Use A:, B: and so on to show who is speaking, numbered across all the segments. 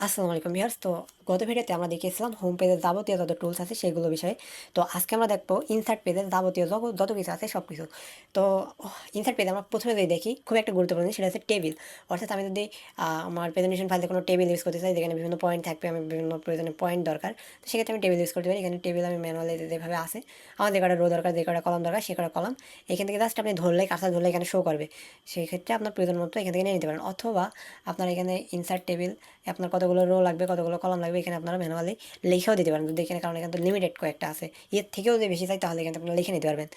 A: আসসালামু আলাইকুম ভিউয়ার্স। তো গত ভিডিওতে আমরা দেখিয়েছিলাম হোম পেজের যাবতীয় যত টুলস আছে সেগুলো বিষয়ে। তো আজকে আমরা দেখবো ইনসার্ট পেজের যাবতীয় যত কিছু আছে সব কিছু। তো ইনসার্ট পেজে আমরা প্রথমে যদি দেখি খুব একটা গুরুত্বপূর্ণ জিনিস, সেটা হচ্ছে টেবিল। অর্থাৎ আমি যদি আমার প্রেজেন্টেশন ফাইলে কোনো টেবিল ইউজ করতে চাই যেখানে বিভিন্ন পয়েন্ট থাকবে, আমি বিভিন্ন প্রয়োজনে পয়েন্ট দরকার, তো সেক্ষেত্রে আমি টেবিল ইউজ করতে পারি। এখানে টেবিল আমি ম্যানুয়ালি যেভাবে আসে আমার যে কটা রো দরকার, যে কটা কলাম দরকার, সে কটা কলাম এখান থেকে জাস্ট আপনি ধরলে, কাঁচা ধরলে এখানে শো করবে। সেই ক্ষেত্রে আপনার প্রয়োজন মতো এখান থেকে নিয়ে নিতে পারেন, অথবা আপনার এখানে ইনসার্ট টেবিল আপনার কতগুলো রো লাগবে, কতগুলো কলাম লাগবে, এখানে আপনারা ম্যানুয়ালি লিখেও দিতে পারেন যদি এখানে, কারণ এখানে তো লিমিটেড কয়েকটা আছে। এর থেকেও যদি বেশি চাই তাহলে এখানে আপনারা লিখে নিতে পারবেন।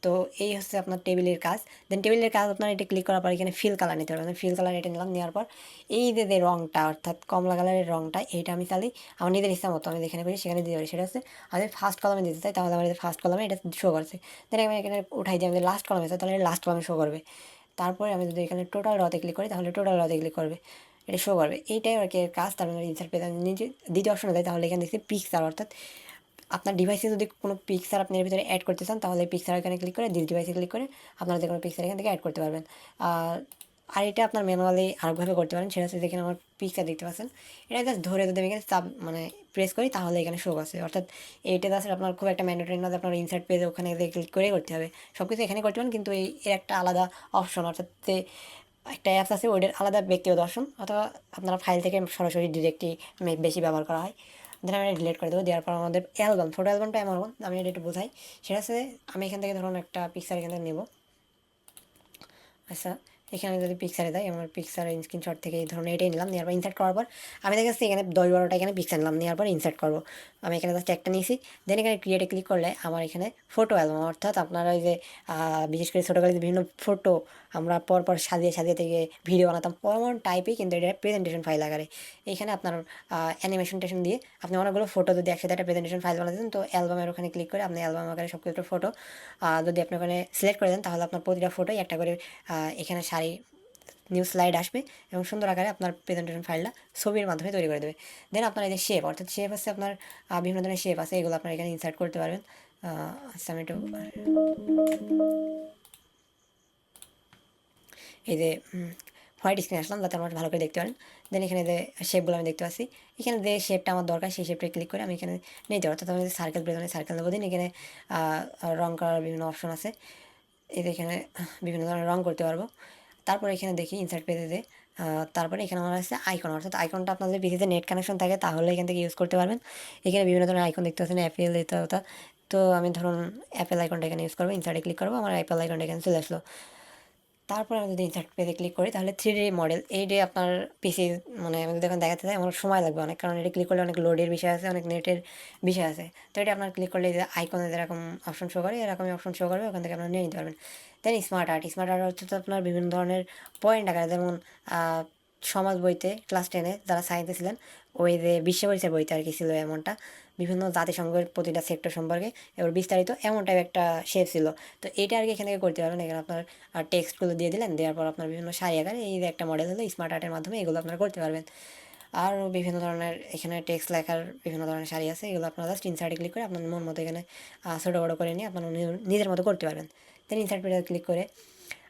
A: তো এই হচ্ছে আপনার টেবিলের কাজ। দেন টেবিলের কাজ আপনার এটা ক্লিক করার পর এখানে ফিল কালার নিতে পারবেন। ফিল কালার এটা নিলাম, নেওয়ার পর এই যে রঙটা, অর্থাৎ কমলা কালারের রঙটা, এইটা আমি চাইলে আমার নিজের ইচ্ছা মতো আমি যেখানে করি সেখানে দিতে পারি। সেটা হচ্ছে আমি ফার্স্ট কলামে দিতে চাই, তাহলে আমার ফার্স্ট কলামে এটা শো করছে। দেন আমি এখানে উঠাই দিই, আমি লাস্ট কলামে চাই তাহলে লাস্ট কলামে শো করবে। তারপরে আমি যদি এখানে টোটাল রতে ক্লিক করি তাহলে টোটাল রতে ক্লিক করবে, এটা শো করবে। এইটাই আর কি এর কাজ। তার মানে ইনসার্ট পেজ নিজে দ্বিতীয় অপশনে দেয়, তাহলে এখানে দেখছি পিকচার, অর্থাৎ আপনার ডিভাইসে যদি কোনো পিকচার আপনি এর ভিতরে অ্যাড করতে চান তাহলে পিকচার এখানে ক্লিক করে দিস ডিভাইসে ক্লিক করে আপনারা যে কোনো পিকচার এখান থেকে অ্যাড করতে পারবেন। আর এটা আপনার ম্যানুয়ালি আরেকভাবে করতে পারেন, সেটা হচ্ছে যেখানে আমার পিকচার দেখতে পাচ্ছেন, এটা জাস্ট ধরে যদি আমি এখানে মানে প্রেস করি তাহলে এখানে শো আছে। অর্থাৎ এইটা জাস্ট আপনার খুব একটা ম্যান্ডেটরি না যে আপনার ইনসার্ট পেজে ওখানে ক্লিক করে করতে হবে, সব কিছু এখানে করতে পারেন, কিন্তু এর একটা আলাদা অপশন, অর্থাৎ যে একটা অ্যাপস আছে ওইটার আলাদা ব্যক্তিগত অপশন, অথবা আপনারা ফাইল থেকে সরাসরি ডিরেক্টলি বেশি ব্যবহার করা হয়। দেন আমি ডিলিট করে দেবো। দেওয়ার পর আমাদের অ্যালবাম, ফটো অ্যালবামটা এমন, আমি এটা একটু বোঝাই। সেটা হচ্ছে আমি এখান থেকে ধরুন একটা পিকচার এখান থেকে নেবো। আচ্ছা, এখানে যদি পিকচারে দেয়, আমার পিকচারের স্ক্রিনশট থেকে এই ধরনের এটাই নিলাম, নেওয়ার পর ইনসার্ট করার পর আমি দেখেছি এখানে 10-12টা এখানে পিকচার নিলাম, নেওয়ার পর ইনসার্ট করবো। আমি এখানে জাস্ট একটা নিয়েছি। দেন এখানে ক্রিয়েটে ক্লিক করলে আমার এখানে ফটো অ্যালবাম, অর্থাৎ আপনারা ওই যে বিশেষ করে ছোটোকালে বিভিন্ন ফটো আমরা পরপর সাজিয়ে সাজিয়ে থেকে ভিডিও বানাতাম, এমন টাইপই, কিন্তু এটা প্রেজেন্টেশন ফাইল আকারে। এখানে আপনার অ্যানিমেশন টেশন দিয়ে আপনি অনেকগুলো ফটো যদি একসাথে একটা প্রেজেন্টেশন ফাইল বানাতেন, তো অ্যালবামের ওখানে ক্লিক করে আপনি অ্যালবাম আকারে সব কিছু ফটো যদি আপনি ওখানে সিলেক্ট করে দেন তাহলে আপনার প্রতিটা ফটোই একটা করে এখানে সারি নিউ স্লাইড আসবে এবং সুন্দর আকারে আপনার প্রেজেন্টেশন ফাইলটা ছবির মাধ্যমে তৈরি করে দেবে। দেন আপনার এই যে শেপ, অর্থাৎ শেপ হচ্ছে আপনার বিভিন্ন ধরনের শেপ আছে, এগুলো আপনার এখানে ইনসার্ট করতে পারবেন। আচ্ছা, আমি একটু এই যে হোয়াইট স্ক্রিন আসলাম যাতে আমার ভালো করে দেখতে পারেন। দেন এখানে যে শেপগুলো আমি দেখতে পাচ্ছি, এখানে যে শেপটা আমার দরকার সেই শেপটা ক্লিক করে আমি এখানে নিতে পারি। অর্থাৎ আমি সার্কেল প্রয়োজনে সার্কেল দেবো। দিন এখানে রং করার বিভিন্ন অপশন আছে, এই যে এখানে বিভিন্ন ধরনের রং করতে পারবো। তারপর এখানে দেখি ইনসার্ট পেজে, তারপরে এখানে আমার আছে আইকন, অর্থাৎ আইকনটা আপনাদের পিসিতে নেট কানেকশন থাকে তাহলে এখান থেকে ইউজ করতে পারবেন। এখানে বিভিন্ন ধরনের আইকন দেখতে পাচ্ছেন, অ্যাপেল এটা ওটা। তো আমি ধরুন অ্যাপেল আইকনটা এখানে ইউজ করবো, ইনসার্টে ক্লিক করবো, আমার অ্যাপেল আইকনটা এখানে চলে আসলো। তারপরে আমি যদি ইনসার্ট পেজে ক্লিক করি তাহলে 3D মডেল, এইটা আপনার পিসি মানে আমি যদি এখন দেখাতে চাই আমার সময় লাগবে অনেক, কারণ এটা ক্লিক করলে অনেক লোডের বিষয় আছে, অনেক নেটের বিষয় আছে। তো এটা আপনার ক্লিক করলে যে আইকনে যেরকম অপশন শো করে এরকমই অপশন শো করবে, ওখান থেকে আপনারা নিয়ে নিতে পারবেন। দেন স্মার্ট আর্ট হচ্ছে তো আপনার বিভিন্ন ধরনের পয়েন্ট আকারে, যেমন সমাজ বইতে ক্লাস 10-এ যারা সায়েন্সে ছিলেন, ওই যে বিশ্ব পরিচয় বইতে আর কি ছিল এমনটা, বিভিন্ন জাতিসংঘের প্রতিটা সেক্টর সম্পর্কে এবার বিস্তারিত এমন টাইপ একটা শেপ ছিল। তো এইটা আর কি এখান থেকে করতে পারবেন। এখানে আপনার টেক্সটগুলো দিয়ে দিলেন, দেওয়ার পর আপনার বিভিন্ন সারি আকারে এই যে একটা মডেল হলো, স্মার্ট আর্টের মাধ্যমে এগুলো আপনারা করতে পারবেন। আরও বিভিন্ন ধরনের এখানে টেক্সট লেখার বিভিন্ন ধরনের সারি আছে, এগুলো আপনারা জাস্ট ইনসার্টে ক্লিক করে আপনার মন মতো এখানে ছোটো বড়ো করে নিয়ে আপনার নিজের মতো করতে পারবেন। দেন ইনসার্ট পেজে ক্লিক করে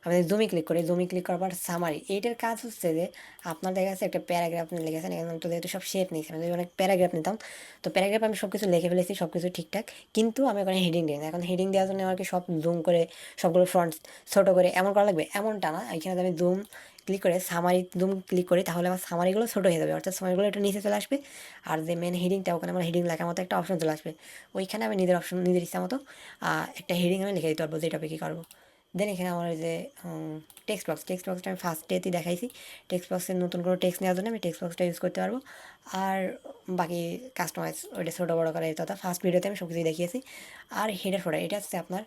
A: আমি জুমি ক্লিক করি, জুমি ক্লিক করার পর সামারি, এইটার কাজ হচ্ছে যে আপনার দেখা যাচ্ছে একটা প্যারাগ্রাফ আপনি লিখেছেন, এখানে তো যেহেতু সব শেপ নিয়েছি, আমি যদি অনেক প্যারাগ্রাফ নিতাম, তো প্যারাগ্রাফ আমি সব কিছু লিখে ফেলেছি, সব কিছু ঠিকঠাক, কিন্তু আমি ওখানে হেডিং দিই না। এখন হেডিং দেওয়ার জন্য আমাকে সব জুম করে সবগুলো ফ্রন্ট ছোটো করে এমন করা লাগবে, এমনটা না। এখানে আমি জুম ক্লিক করে সামারি জুম ক্লিক করি তাহলে আমার সামারিগুলো ছোটো হয়ে যাবে, অর্থাৎ সামারিগুলো একটু নিচে চলে আসবে। আর যে মেন হেডিংটা ওখানে আমার হেডিং লেখার মতো একটা অপশন চলে আসবে, ওইখানে আমি নিজের ইচ্ছা মতো একটা হেডিং আমি লিখে দিতে পারবো যে টপিকই করবো। দেন এখানে আমার যে টেক্সট বক্সটা আমি ফার্স্টেতেই দেখাইছি। টেক্সট বক্সের নতুন কোনো টেক্সট নেওয়ার জন্য আমি টেক্সট বক্সটা ইউজ করতে পারবো। আর বাকি কাস্টমাইজ ওইটা ছোটো বড়ো করা তথা ফার্স্ট ভিডিওতে আমি সব কিছুই দেখিয়েছি। আর হেডার ফোল্ডার, এটা হচ্ছে আপনার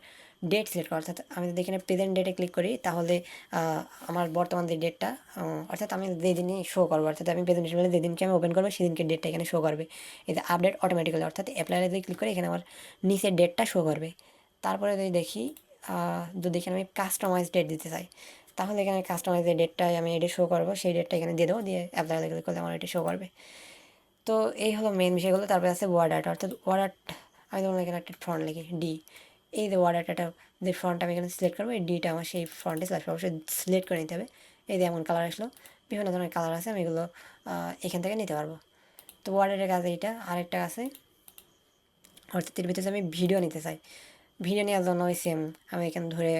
A: ডেট সিলেক্ট করা, অর্থাৎ আমি যদি এখানে প্রেজেন্ট ডেটে ক্লিক করি তাহলে আমার বর্তমান যে ডেটটা, অর্থাৎ আমি যেদিনই শো করবো, অর্থাৎ আমি প্রেজেন্টেশন যেদিনকে আমি ওপেন করবো সেদিনকে ডেটটা এখানে শো করবে। এই যে আপডেট অটোমেটিক্যালি, অর্থাৎ অ্যাপ্লাইয়ে যদি ক্লিক করি এখানে আমার নিচের ডেটটা শো করবে। তারপরে যদি দেখি যদি এখানে আমি কাস্টমাইজ ডেট দিতে চাই তাহলে এখানে কাস্টমাইজ যে ডেটটাই আমি এটি শো করবো সেই ডেটটা এখানে দিয়ে দেবো, দিয়ে অ্যাপ্লাই ক্লিক করলে আমার এটি শো করবে। তো এই হলো মেন বিষয়গুলো। তারপরে আছে WordArt, অর্থাৎ WordArt আমি ধরুন এখানে একটা ফ্রন্ট লিখি ডি, এই যে WordArt যে ফ্রন্ট আমি এখানে সিলেক্ট করবো, এই ডিটা আমার সেই ফ্রন্টে চলে আসবে, অবশ্যই সিলেক্ট করে নিতে হবে। এই যে এমন কালার আসলো, বিভিন্ন ধরনের কালার আছে, আমি এগুলো এখান থেকে নিতে পারবো। তো ওয়ার্ডারের কাজ এইটা। আরেকটা আছে অর্থাৎ এর ভিতরে আমি ভিডিও নিতে চাই, ভিডিও নেওয়ার জন্য ওই সেম আমি এখানে ধরে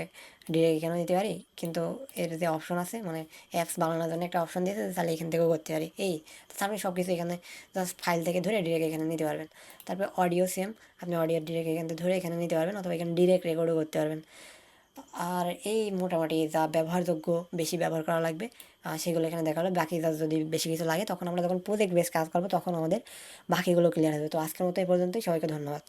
A: ডিরেক্ট এখানেও নিতে পারি, কিন্তু এর যে অপশন আছে মানে অ্যাপস বানানোর জন্য একটা অপশন দিয়েছে, তাহলে এখান থেকেও করতে পারি। এই আপনি সব কিছু এখানে জাস্ট ফাইল থেকে ধরে ডিরেক্ট এখানে নিতে পারবেন। তারপরে অডিও সেম, আপনি অডিও ডিরেক্ট এখান থেকে ধরে এখানে নিতে পারবেন, অথবা এখানে ডিরেক্ট রেকর্ডও করতে পারবেন। আর এই মোটামুটি যা ব্যবহারযোগ্য বেশি ব্যবহার করা লাগবে সেগুলো এখানে দেখা হলো। বাকি যা যদি বেশি কিছু লাগে তখন আমরা যখন প্রজেক্ট বেস কাজ করবো তখন আমাদের বাকিগুলো ক্লিয়ার হবে। তো আজকের মতো এই পর্যন্তই, সবাইকে ধন্যবাদ।